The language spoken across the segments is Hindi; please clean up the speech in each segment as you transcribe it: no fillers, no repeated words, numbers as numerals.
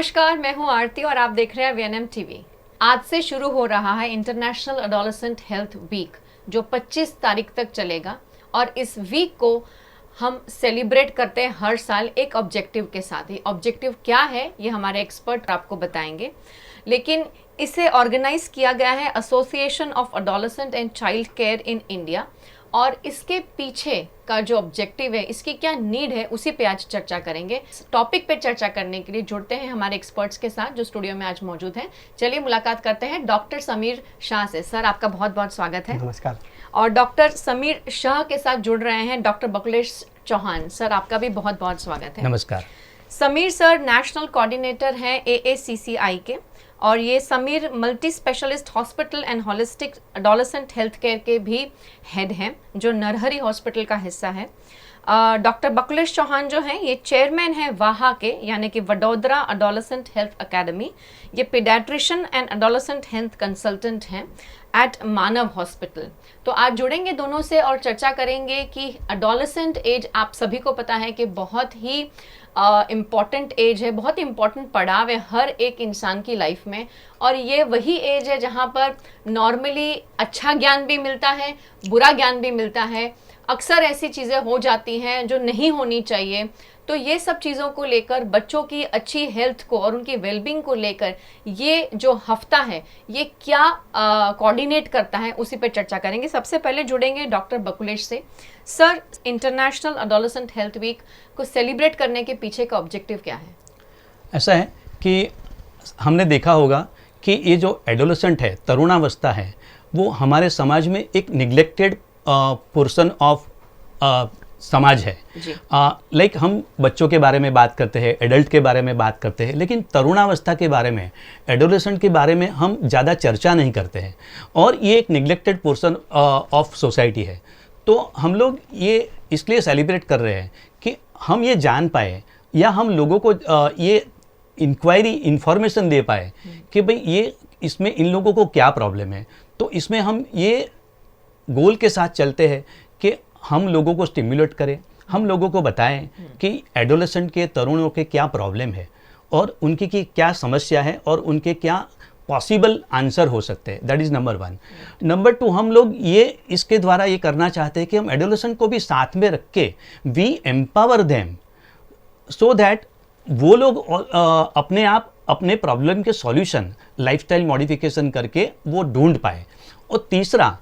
नमस्कार, मैं हूं आरती और आप देख रहे हैं वीएनएम टीवी। आज से शुरू हो रहा है इंटरनेशनल एडोलेसेंट हेल्थ वीक जो 25 तारीख तक चलेगा और इस वीक को हम सेलिब्रेट करते हैं हर साल एक ऑब्जेक्टिव के साथ। ही ऑब्जेक्टिव क्या है ये हमारे एक्सपर्ट आपको बताएंगे, लेकिन इसे ऑर्गेनाइज किया गया है association of adolescent and child care in India और इसके पीछे का जो ऑब्जेक्टिव है, इसकी क्या नीड है, उसी पे आज चर्चा करेंगे। टॉपिक पे चर्चा करने के लिए जुड़ते हैं हमारे एक्सपर्ट्स के साथ जो स्टूडियो में आज मौजूद हैं। चलिए मुलाकात करते हैं डॉक्टर समीर शाह से। सर, आपका बहुत बहुत स्वागत है। नमस्कार। और डॉक्टर समीर शाह के साथ जुड़ रहे हैं डॉक्टर बकुलेश चौहान। सर, आपका भी बहुत बहुत स्वागत है। नमस्कार। समीर सर नेशनल कोऑर्डिनेटर हैं AACCI के और ये Sameer multi specialist hospital and holistic adolescent health care के भी हेड हैं जो नरहरी हॉस्पिटल का हिस्सा है। डॉक्टर बकुलेश चौहान जो हैं ये चेयरमैन हैं वाहा के, यानी कि वडोदरा एडोलेसेंट हेल्थ एकेडमी। ये paediatrician and adolescent health consultant हैं एट मानव हॉस्पिटल। तो आज जुड़ेंगे दोनों से और चर्चा करेंगे कि एडोलेसेंट एज आप सभी को पता है कि बहुत ही इम्पॉर्टेंट एज है, बहुत इम्पॉर्टेंट पड़ाव है हर एक इंसान की लाइफ में। और ये वही एज है जहाँ पर नॉर्मली अच्छा ज्ञान भी मिलता है, बुरा ज्ञान भी मिलता है। अक्सर ऐसी चीज़ें हो जाती हैं जो नहीं होनी चाहिए। तो ये सब चीज़ों को लेकर, बच्चों की अच्छी हेल्थ को और उनकी वेलबींग को लेकर ये जो हफ्ता है ये क्या कोऑर्डिनेट करता है, उसी पर चर्चा करेंगे। सबसे पहले जुड़ेंगे डॉक्टर बकुलेश से। Sir, international adolescent health week को सेलिब्रेट करने के पीछे का ऑब्जेक्टिव क्या है? ऐसा है कि हमने देखा होगा कि ये जो एडोलेसेंट है, तरुणावस्था है, वो हमारे समाज में एक निग्लेक्टेड पोर्शन ऑफ समाज है। लाइक हम बच्चों के बारे में बात करते हैं, एडल्ट के बारे में बात करते हैं, लेकिन तरुणावस्था के बारे में, एडोलेसेंट के बारे में हम ज़्यादा चर्चा नहीं करते हैं और ये एक निग्लेक्टेड पोर्शन ऑफ सोसाइटी है। तो हम लोग ये इसलिए सेलिब्रेट कर रहे हैं कि हम ये जान पाए या हम लोगों को ये इंफॉर्मेशन दे पाए कि भाई ये इसमें इन लोगों को क्या प्रॉब्लम है। तो इसमें हम ये गोल के साथ चलते हैं कि हम लोगों को स्टिम्युलेट करें, हम लोगों को बताएं कि एडोलेसेंट के तरुणों के क्या प्रॉब्लम है और उनकी की क्या समस्या है और उनके क्या पॉसिबल आंसर हो सकते हैं। That is number 1। नंबर 2, हम लोग ये इसके द्वारा ये करना चाहते हैं कि हम एडोलेसेंट को भी साथ में रख के we empower them so that वो लोग अपने आप अपने प्रॉब्लम के सॉल्यूशन लाइफस्टाइल मॉडिफिकेशन करके वो ढूंढ पाए। और तीसरा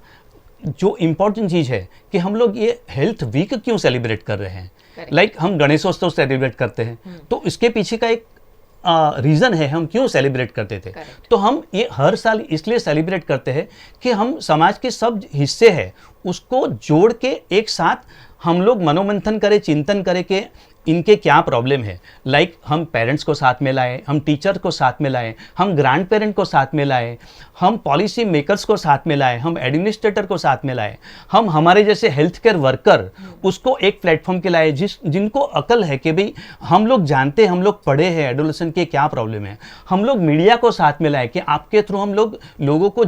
जो इम्पॉर्टेंट चीज़ है कि हम लोग ये हेल्थ वीक क्यों सेलिब्रेट कर रहे हैं। लाइक हम गणेशोत्सव सेलिब्रेट करते हैं तो इसके पीछे का एक रीज़न है हम क्यों सेलिब्रेट करते थे। तो हम ये हर साल इसलिए सेलिब्रेट करते हैं कि हम समाज के सब हिस्से हैं उसको जोड़ के एक साथ हम लोग मनोमंथन करें, चिंतन करें कि इनके क्या प्रॉब्लम है। लाइक हम पेरेंट्स को साथ में लाएं, हम टीचर को साथ में लाएं, हम ग्रैंड पेरेंट को साथ में लाएं, हम पॉलिसी मेकर्स को साथ में लाएं, हम एडमिनिस्ट्रेटर को साथ में लाएं, हम हमारे जैसे हेल्थ केयर वर्कर उसको एक प्लेटफॉर्म के लाए जिनको अकल है कि भाई हम लोग जानते हैं, हम लोग पढ़े हैं एडोलेसेंट के क्या प्रॉब्लम है। हम लोग मीडिया को साथ में लाए कि आपके थ्रू हम लोग लोगों को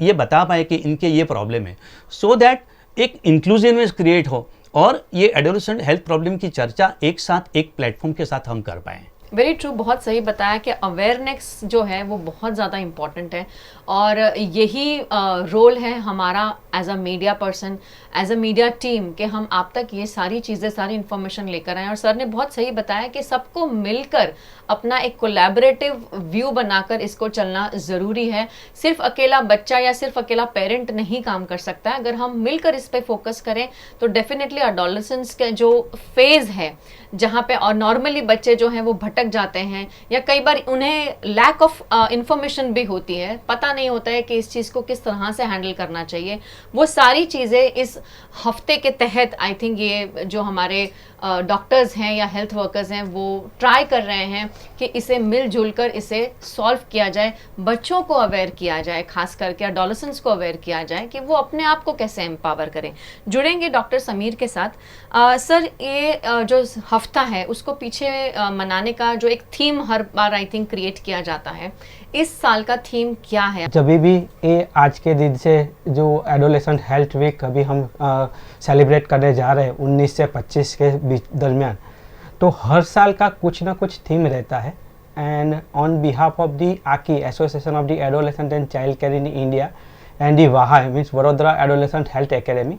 ये बता पाए कि इनके ये प्रॉब्लम है, सो दैट एक इंक्लूसिवनेस क्रिएट हो और ये एडोलेसेंट हेल्थ प्रॉब्लम की चर्चा एक साथ एक प्लेटफॉर्म के साथ हम कर पाएँ। वेरी ट्रू, बहुत सही बताया कि अवेयरनेस जो है वो बहुत ज़्यादा इम्पॉर्टेंट है और यही रोल है हमारा as a media person, as a media team कि हम आप तक ये सारी चीज़ें, सारी इन्फॉर्मेशन लेकर आएँ। और सर ने बहुत सही बताया कि सबको मिलकर अपना एक कोलैबोरेटिव व्यू बनाकर इसको चलना ज़रूरी है। सिर्फ अकेला बच्चा या सिर्फ अकेला पेरेंट नहीं काम कर सकता है। अगर हम मिलकर इस पर फोकस करें तो डेफिनेटली एडोलेसेंस के जो फेज़ है जहाँ पे और नॉर्मली बच्चे जो हैं वो भटक जाते हैं या कई बार उन्हें लैक ऑफ इंफॉर्मेशन भी होती है, पता नहीं होता है कि इस चीज़ को किस तरह से हैंडल करना चाहिए। वो सारी चीज़ें इस हफ्ते के तहत आई थिंक ये जो हमारे डॉक्टर्स हैं या हेल्थ वर्कर्स हैं वो ट्राई कर रहे हैं कि इसे मिलजुल कर इसे सॉल्व किया जाए, बच्चों को अवेयर किया जाए, खास करके एडोलेसेंट्स को अवेयर किया जाए कि वो अपने आप को कैसे एम्पावर करें। जुड़ेंगे डॉक्टर समीर के साथ। सर, ये जो हफ्ता है उसको पीछे मनाने का जो एक theme her bar I think create किया जाता है, इस साल का थीम क्या है? जब भी ये आज के दिन से जो एडोलेसेंट हेल्थ वीक अभी हम सेलिब्रेट करने जा रहे हैं 19 से 25 के दरमियान, तो हर साल का कुछ ना कुछ थीम रहता है and on behalf of the AKI, Association of the Adolescent and Child Care in India, and the WAHA means Vadodara adolescent health academy,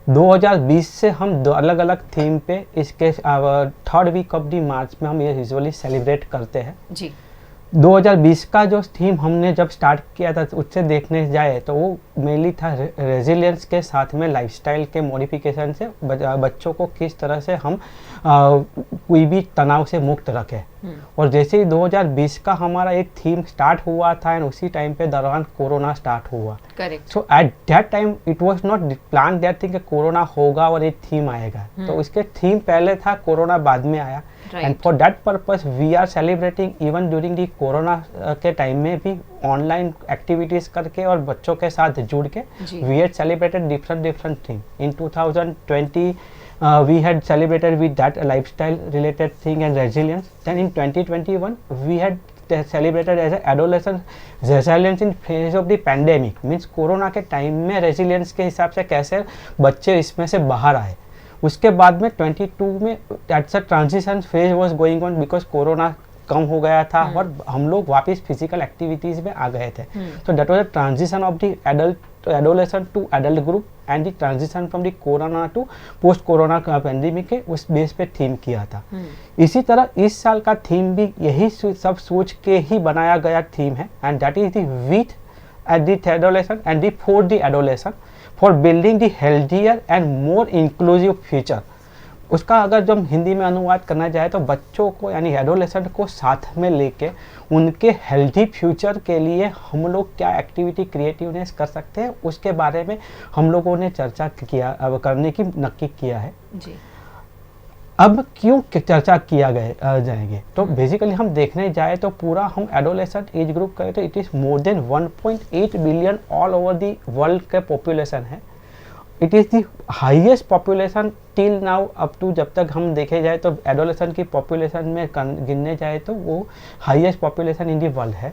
2020 से हम दो अलग अलग थीम पे इसके 3rd वीक ऑफ दी मार्च में हम ये यूजुअली सेलिब्रेट करते हैं जी। 2020 का जो थीम हमने जब स्टार्ट किया था उससे देखने जाए तो वो मेनली था रेजिलियंस के साथ में लाइफस्टाइल के मॉडिफिकेशन से बच्चों को किस तरह से हम कोई भी तनाव से मुक्त रखें। और जैसे ही 2020 का हमारा एक थीम स्टार्ट हुआ था एंड उसी टाइम पे दौरान कोरोना स्टार्ट हुआ। Correct. So at that time it was not plan that thing कि कोरोना होगा और एक थीम आएगा, तो उसके थीम पहले था, कोरोना बाद में आया। And for that purpose we are celebrating even during the corona के टाइम में भी ऑनलाइन एक्टिविटीज करके और बच्चों के साथ जुड़ के we had celebrated different thing. In 2020 we had celebrated with that lifestyle related thing and resilience. Then in 2021 we had celebrated as a adolescent resilience in face of the pandemic, means corona के टाइम में resilience के हिसाब से कैसे बच्चे इसमें से बाहर आए। उसके बाद में 22 में that's a transition phase was going on because corona कम हो गया था और हम लोग वापस फिजिकल एक्टिविटीज में आ गए थे। तो that was a transition of the adolescent to adult group and the transition from the corona to post corona pandemic के उस बेस पे थीम किया था। इसी तरह इस साल का थीम भी यही सब सोच के ही बनाया गया थीम है, and that is the with at the adolescent and the for the adolescent for building the healthier and more inclusive future. उसका अगर जब हिंदी में अनुवाद करना चाहे तो बच्चों को यानी एडोलेसेंट को साथ में लेके उनके हेल्दी फ्यूचर के लिए हम लोग क्या एक्टिविटी क्रिएटिवनेस कर सकते हैं उसके बारे में हम लोगों ने चर्चा किया, अब करने की नक्की किया है जी। अब क्यों चर्चा किया जाएंगे तो बेसिकली हम देखने जाए तो पूरा हम एडोलेसेंट एज ग्रुप करें तो it is more than 1.8 billion all over the world का पॉपुलेशन है। It is the highest population till now up to, जब तक हम देखे जाए तो एडोलेसेंट की पॉपुलेशन में गिनने जाए तो वो highest population in the world है।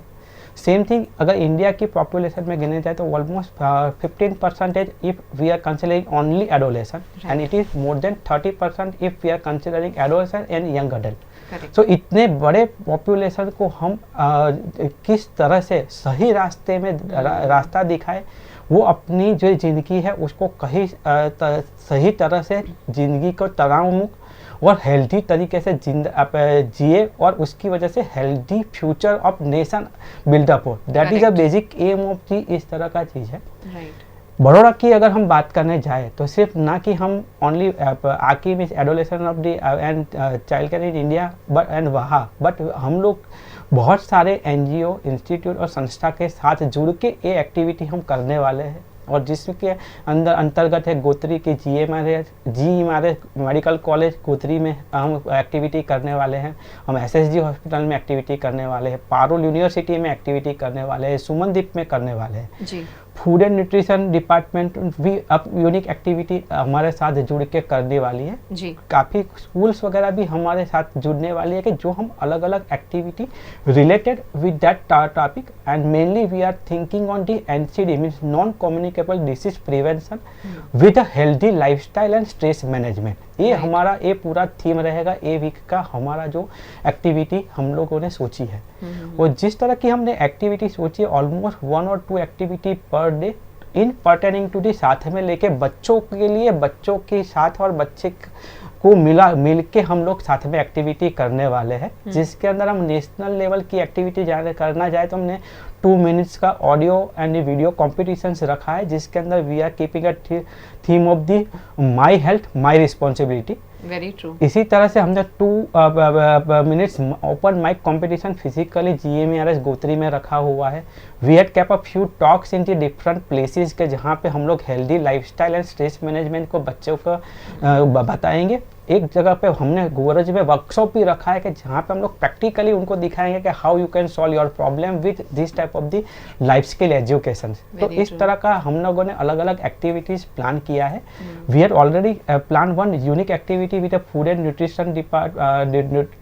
सेम थिंग अगर इंडिया की पॉपुलेशन में गिने जाए तो almost 15% if we are considering only adolescent and it is more than 30% if we are considering adolescent and young adult. So इतने बड़े पॉपुलेशन को हम किस तरह से सही रास्ते में रास्ता दिखाए, वो अपनी जो ज़िंदगी है उसको कहीं सही तरह से ज़िंदगी को तनाव मुक्त और हेल्दी तरीके से जिए और उसकी वजह से healthy future of nation build up हो। That is a basic aim of the इस तरह का चीज़ है। बड़ोड़ा की अगर हम बात करने जाए तो सिर्फ ना कि हम ओनली आकी means adolescent of the and child care in India but and वहाँ बट हम लोग बहुत सारे NGO इंस्टीट्यूट और संस्था के साथ जुड़ के ये एक्टिविटी हम करने वाले हैं और जिसके अंतर्गत है गोत्री की GMRS मेडिकल कॉलेज गोत्री में हम एक्टिविटी करने वाले हैं। हम SSG हॉस्पिटल में एक्टिविटी करने वाले हैं, पारुल यूनिवर्सिटी में एक्टिविटी करने वाले हैं, सुमनदीप में करने वाले हैं जी। फूड एंड न्यूट्रिशन डिपार्टमेंट भी अब यूनिक एक्टिविटी हमारे साथ जुड़ के करने वाली है जी। काफ़ी स्कूल्स वगैरह भी हमारे साथ जुड़ने वाली है कि जो हम अलग अलग activity related with that topic and mainly we are thinking on the NCD means non communicable disease prevention with a healthy lifestyle and stress management. ये हमारा ये पूरा थीम रहेगा ए वीक का, हमारा जो एक्टिविटी हम लोगों ने सोची है। और जिस तरह की हमने एक्टिविटी सोची है ऑलमोस्ट 1 और 2 activity per day in pertaining to the साथ में लेके बच्चों के लिए, बच्चों के साथ और बच्चे को मिल के हम लोग साथ में एक्टिविटी करने वाले हैं, जिसके अंदर हम नेशनल लेवल की एक्टिविटी करना जाए तो हमने 2 मिनट्स का ऑडियो एंड वीडियो कॉम्पिटिशन्स रखा है, जिसके अंदर we are keeping a theme of the my health my responsibility. Very true. इसी तरह से हमने 2 minutes open mic competition physically GMRS Gotri में रखा हुआ है। We had kept a few talks in the different places के जहाँ पे हम लोग healthy lifestyle and stress management को बच्चों को बताएंगे। एक जगह पे हमने गोरज में वर्कशॉप भी रखा है कि जहाँ पे हम लोग प्रैक्टिकली उनको दिखाएंगे कि how you can solve your problem with this type of the life skill education. तो इस तरह का हम लोगों ने अलग अलग एक्टिविटीज प्लान किया है। We had already plan 1 unique activity with food and nutrition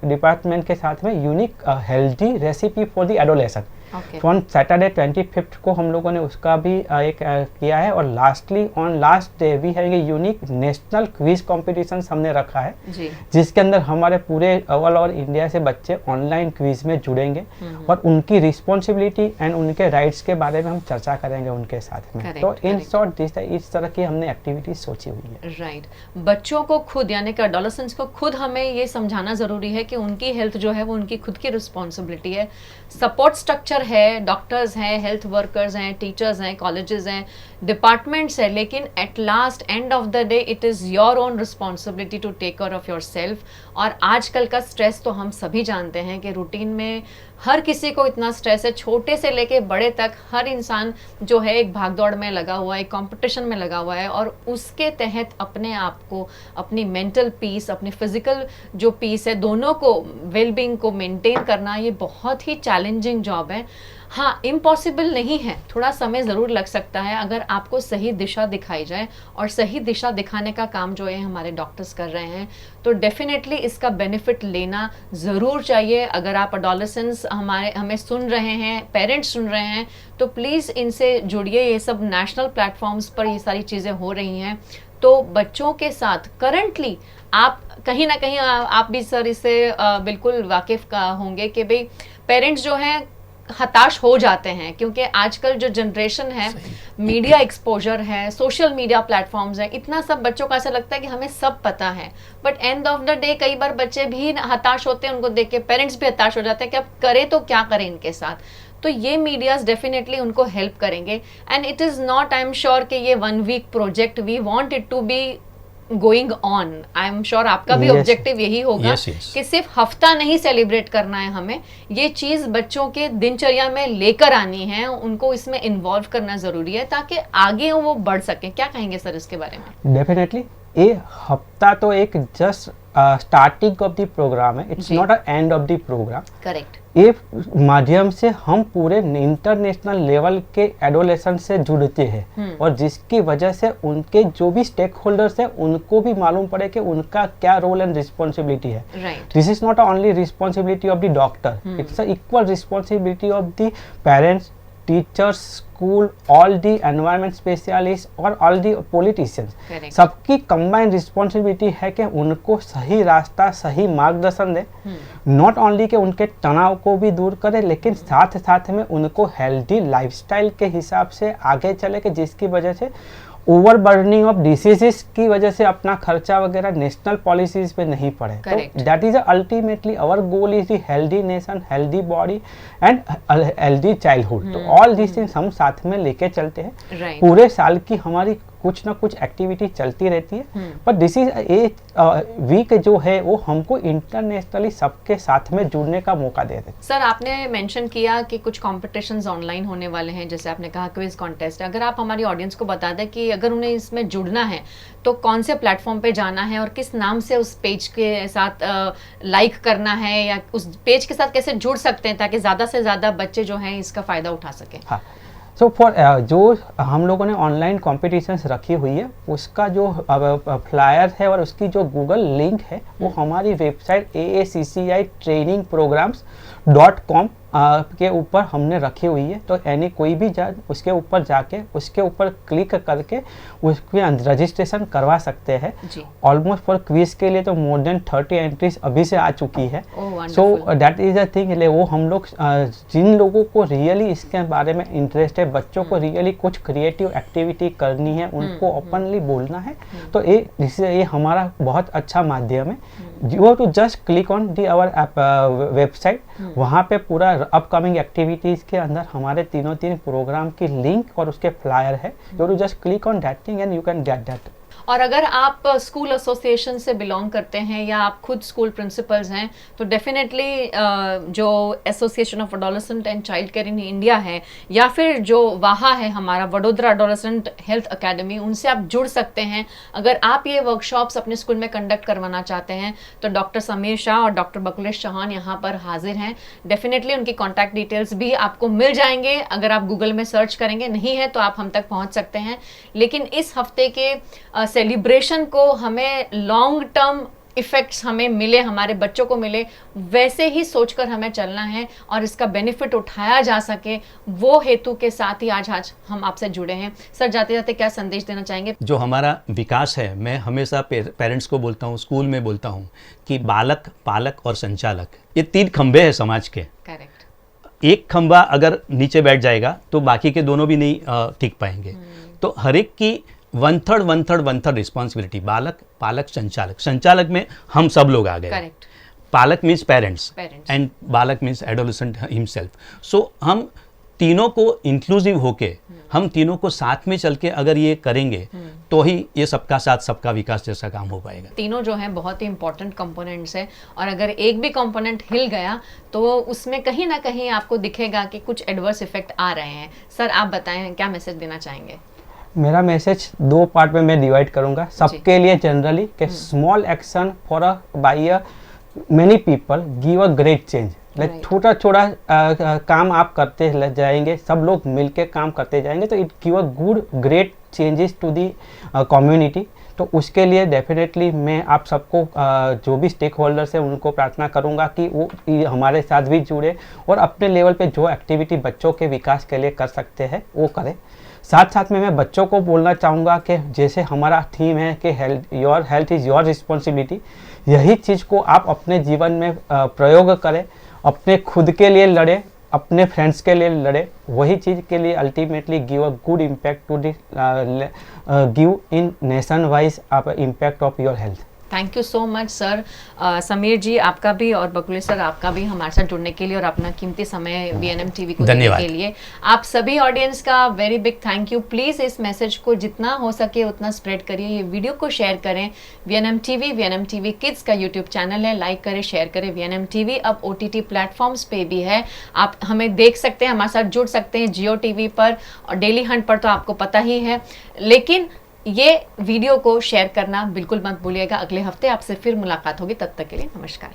department के साथ में unique healthy recipe for the adolescent. Okay. On Saturday 25 को हम लोगों ने उसका भी एक किया है। और lastly on last day we have a unique national quiz competition हमने रखा है जी। जिसके अंदर हमारे पूरे ऑल ओवर इंडिया से बच्चे ऑनलाइन क्विज में जुड़ेंगे और उनकी रिस्पॉन्सिबिलिटी एंड उनके राइट्स के बारे में हम चर्चा करेंगे उनके साथ में। Correct, तो इन correct. शॉर्ट इस तरह की हमने एक्टिविटीज सोची हुई है। राइट बच्चों को खुद यानी कि एडोलेसेंट्स को खुद हमें ये समझाना ज़रूरी है कि उनकी हेल्थ जो है वो उनकी खुद की रिस्पॉन्सिबिलिटी है। सपोर्ट स्ट्रक्चर है, डॉक्टर्स हैं, हेल्थ वर्कर्स हैं, टीचर्स हैं, कॉलेजेस हैं, डिपार्टमेंट्स है, लेकिन at last end of the day it is your own responsibility to take care of your self. और आजकल का स्ट्रेस तो हम सभी जानते हैं कि रूटीन में हर किसी को इतना स्ट्रेस है, छोटे से लेके बड़े तक हर इंसान जो है एक भागदौड़ में लगा हुआ है, एक कंपटीशन में लगा हुआ है, और उसके तहत अपने आप को, अपनी मेंटल पीस, अपनी फिजिकल जो पीस है, दोनों को वेलबींग को मेंटेन करना ये बहुत ही चैलेंजिंग जॉब है। हाँ, इम्पॉसिबल नहीं है, थोड़ा समय ज़रूर लग सकता है अगर आपको सही दिशा दिखाई जाए, और सही दिशा दिखाने का काम जो है हमारे डॉक्टर्स कर रहे हैं, तो डेफिनेटली इसका बेनिफिट लेना ज़रूर चाहिए। अगर आप एडोलेसेंट्स हमें सुन रहे हैं, पेरेंट्स सुन रहे हैं, तो प्लीज़ इनसे जुड़िए। ये सब नेशनल प्लेटफॉर्म्स पर ये सारी चीज़ें हो रही हैं, तो बच्चों के साथ करंटली आप कहीं ना कहीं आप भी सर इससे बिल्कुल वाकिफ़ का होंगे कि भाई पेरेंट्स जो हैं हताश हो जाते हैं, क्योंकि आजकल जो जनरेशन है, मीडिया एक्सपोजर है, सोशल मीडिया प्लेटफॉर्म्स हैं, इतना सब बच्चों को ऐसा लगता है कि हमें सब पता है, but and of the day कई बार बच्चे भी हताश होते हैं, उनको देख के पेरेंट्स भी हताश हो जाते हैं कि अब करें तो क्या करें इनके साथ। तो ये मीडियाज डेफिनेटली उनको हेल्प करेंगे, and it is not, I am sure कि ये 1 week project, we want it to be going on. I am sure आपका भी ऑब्जेक्टिव यही होगा कि सिर्फ हफ्ता नहीं सेलिब्रेट करना है, हमें ये चीज़ बच्चों के दिनचर्या में लेकर आनी है, उनको इसमें इन्वॉल्व करना ज़रूरी है ताकि आगे वो बढ़ सकें। क्या कहेंगे सर इसके बारे में? डेफिनेटली ये हफ्ता तो एक just starting of the programme है, it's not a end of the programme. Correct. ये माध्यम से हम पूरे इंटरनेशनल लेवल के एडोलेसेंट से जुड़ते हैं और जिसकी वजह से उनके जो भी स्टेक होल्डर्स हैं उनको भी मालूम पड़े कि उनका क्या रोल एंड रिस्पॉन्सिबिलिटी है। This is not only responsibility of the doctor, it's equal responsibility of the parents, teachers, school, all the environment specialist और ऑल दी पॉलिटिशियंस। सबकी कंबाइंड रिस्पॉन्सिबिलिटी है कि उनको सही रास्ता, सही मार्गदर्शन दे, नॉट ओनली कि उनके तनाव को भी दूर करे, लेकिन साथ साथ में उनको हेल्दी लाइफस्टाइल के हिसाब से आगे चले, कि जिसकी वजह से ओवर बर्निंग ऑफ डिसीजेस की वजह से अपना खर्चा वगैरह नेशनल पॉलिसीज पे नहीं पड़े। तो that is ultimately our goal is the healthy nation, healthy body and healthy childhood. तो ऑल दिस थिंग्स हम साथ में लेके चलते हैं। पूरे साल की हमारी कुछ ना कुछ एक्टिविटी चलती रहती है, पर दिस इज ए वीक जो है वो हमको इंटरनेशनली सबके साथ में जुड़ने का मौका दे देते। सर आपने मेंशन किया कि कुछ कॉम्पिटिशन्स ऑनलाइन होने वाले हैं, जैसे आपने कहा क्विज कॉन्टेस्ट। अगर आप हमारी ऑडियंस को बता दें कि अगर उन्हें इसमें जुड़ना है तो कौन से प्लेटफॉर्म पे जाना है और किस नाम से उस पेज के साथ लाइक करना है, या उस पेज के साथ कैसे जुड़ सकते हैं ताकि ज़्यादा से ज़्यादा बच्चे जो हैं इसका फ़ायदा उठा सकें? हाँ, सो फॉर जो हम लोगों ने ऑनलाइन कॉम्पिटिशन्स रखी हुई है उसका जो फ्लायर है और उसकी जो गूगल लिंक है वो हमारी वेबसाइट AACCI-trainingprograms.com के ऊपर हमने रखी हुई है। तो यानी कोई भी उसके ऊपर जाके उसके ऊपर क्लिक करके उसके रजिस्ट्रेशन करवा सकते हैं। ऑलमोस्ट फॉर क्विज के लिए तो मोर देन 30 एंट्रीज अभी से आ चुकी है। So that is a thing. वो हम लोग जिन लोगों को रियली इसके बारे में इंटरेस्ट है, बच्चों को रियली कुछ क्रिएटिव एक्टिविटी करनी है, उनको ओपनली बोलना है, तो ये हमारा बहुत अच्छा माध्यम है। You have to just click on the our website, वहाँ पे पूरा अपकमिंग एक्टिविटीज के अंदर हमारे तीन प्रोग्राम की लिंक और उसके फ्लायर है। You to just click on that thing and you can get that. और अगर आप स्कूल एसोसिएशन से बिलोंग करते हैं या आप खुद स्कूल प्रिंसिपल्स हैं तो डेफिनेटली जो association of adolescent and child care in India है या फिर जो वाहा है हमारा वडोदरा एडोलेसेंट हेल्थ एकेडमी, उनसे आप जुड़ सकते हैं। अगर आप ये वर्कशॉप्स अपने स्कूल में कंडक्ट करवाना चाहते हैं तो डॉक्टर समीर शाह और डॉक्टर बकुलेश चौहान यहाँ पर हाजिर हैं। डेफिनेटली उनकी कॉन्टैक्ट डिटेल्स भी आपको मिल जाएंगे, अगर आप गूगल में सर्च करेंगे, नहीं है तो आप हम तक पहुँच सकते हैं। लेकिन इस हफ्ते के सेलिब्रेशन को हमें लॉन्ग टर्म इफ़ेक्ट्स हमें मिले, हमारे बच्चों को मिले, वैसे ही सोचकर हमें चलना है और इसका बेनिफिट उठाया जा सके, वो हेतु के साथ ही आज हम आपसे जुड़े हैं। सर, जाते जाते क्या संदेश देना चाहेंगे? जो हमारा विकास है, मैं हमेशा पेरेंट्स को बोलता हूँ, स्कूल में बोलता हूँ कि बालक, पालक और संचालक, ये 3 खंभे हैं समाज के। करेक्ट। एक खंभा अगर नीचे बैठ जाएगा तो बाकी के दोनों भी नहीं टिक पाएंगे। तो हर एक की 1/3 रिस्पॉन्सिबिलिटी, बालक, पालक, संचालक। संचालक में हम सब लोग आ गए। करेक्ट। पालक मीन्स पेरेंट्स Parents. एंड बालक मीन्स एडोलेसेंट हिमसेल्फ। सो हम तीनों को इंक्लूसिव होके, हम तीनों को साथ में चल के अगर ये करेंगे तो ही ये सबका साथ सबका विकास जैसा काम हो पाएगा। तीनों जो है बहुत ही इंपॉर्टेंट कंपोनेंट्स है, और अगर एक भी कंपोनेंट हिल गया तो उसमें कहीं ना कहीं आपको दिखेगा कि कुछ एडवर्स इफेक्ट आ रहे हैं। सर, आप बताएं क्या मैसेज देना चाहेंगे? मेरा मैसेज 2 पार्ट में मैं डिवाइड करूंगा सबके लिए जनरली, कि small action for a by a many people give a great change. Like छोटा छोटा काम आप करते जाएंगे, सब लोग मिलके काम करते जाएंगे, तो it give a good great changes to the community. तो उसके लिए डेफिनेटली मैं आप सबको जो भी स्टेक होल्डर्स हैं उनको प्रार्थना करूंगा कि वो हमारे साथ भी जुड़े और अपने लेवल पे जो एक्टिविटी बच्चों के विकास के लिए कर सकते हैं वो करें। साथ साथ में मैं बच्चों को बोलना चाहूँगा कि जैसे हमारा थीम है कि हेल्थ इज़ योर रिस्पॉन्सिबिलिटी, यही चीज़ को आप अपने जीवन में प्रयोग करें, अपने खुद के लिए लड़े, अपने फ्रेंड्स के लिए लड़े, वही चीज़ के लिए ultimately give a good impact to the give in nation wise impact of your health. Thank you so much sir. Sameer ji, आपका भी और बकुले सर आपका भी हमारे साथ जुड़ने के लिए और अपना कीमती समय VNM TV को देने के लिए। आप सभी ऑडियंस का very big thank you. Please इस मैसेज को जितना हो सके उतना स्प्रेड करिए, ये वीडियो को शेयर करें। VNM TV किड्स का यूट्यूब चैनल है, लाइक करें, शेयर करें। VNM TV अब OTT प्लेटफॉर्म्स पे भी है, आप हमें देख सकते हैं, हमारे साथ जुड़ सकते हैं Jio TV पर और डेली हंट पर, तो आपको पता ही है। लेकिन ये वीडियो को शेयर करना बिल्कुल मत भूलिएगा। अगले हफ्ते आपसे फिर मुलाकात होगी, तब तक के लिए नमस्कार।